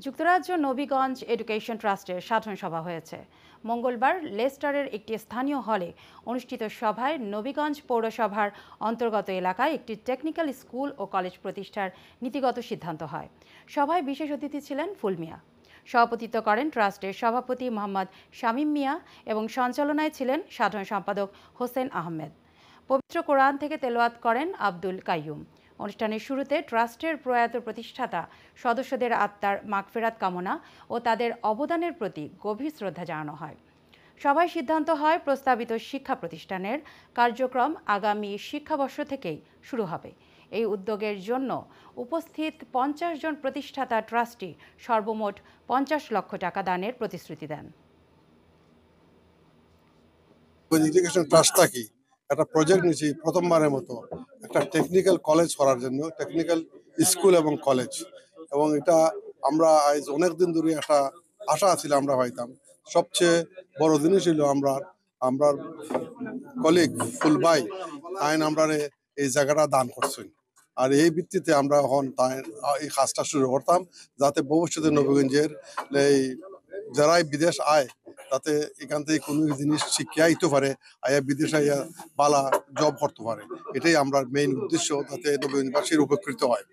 যুক্তরাজ্য নবীগঞ্জ এডুকেশন ট্রাস্টের সাধারণ সভা হয়েছে। মঙ্গলবার লেস্টারের একটি স্থানীয় হলে অনুষ্ঠিত সভায় নবীগঞ্জ পৌরসভার অন্তর্গত এলাকায় একটি টেকনিক্যাল স্কুল ও কলেজ প্রতিষ্ঠার নীতিগত সিদ্ধান্ত হয়। সভায় বিশেষ অতিথি ছিলেন ফুল মিয়া। সভাপতিত্ব করেন ট্রাস্টের সভাপতি মোহাম্মদ শামীম মিয়া এবং সঞ্চালনায় ছিলেন সাধারণ সম্পাদক হোসেন আহমেদ। পবিত্র কোরআন থেকে তেলাওয়াত করেন আব্দুল কাইয়ুম। অনুষ্ঠানের শুরুতে ট্রাস্টের প্রয়াত প্রতিষ্ঠাতা সদস্যদের আত্মার মাগফিরাত কামনা ও তাদের অবদানের প্রতি গভীর শ্রদ্ধা জানানো হয়। সভায় সিদ্ধান্ত হয় প্রস্তাবিত শিক্ষা প্রতিষ্ঠানের কার্যক্রম আগামী শিক্ষাবর্ষ থেকেই শুরু হবে। এই উদ্যোগের জন্য উপস্থিত 50 জন প্রতিষ্ঠাতা ট্রাস্টি সর্বমোট 50 লক্ষ টাকা দানের প্রতিশ্রুতি দেন। এডুকেশন ট্রাস্টটা কি একটা প্রজেক্ট নিয়েছি প্রথমবারের মতো একটা টেকনিক্যাল কলেজ করার জন্য, টেকনিক্যাল স্কুল এবং কলেজ। এবং এটা আমরা আজ অনেকদিন ধরে একটা আশা ছিল, আমরা পাইতাম। সবচেয়ে বড় জিনিস হইল আমরা আমরা কলিগ ফুলবাই আইন আমরা এই জায়গাটা দান করছেন। আর এই ভিত্তিতে আমরা এখন এই কাজটা শুরু করতাম, যাতে ভবিষ্যতে নবীগঞ্জের এই যারাই বিদেশ আয় তাতে এখান থেকে কোনো জিনিস শিখে আইতে পারে, আয়া বিদেশে আইয়া বালা জব করতে পারে। এটাই আমরা মেইন উদ্দেশ্য, যাতে নবীগঞ্জবাসীর উপকৃত হয়।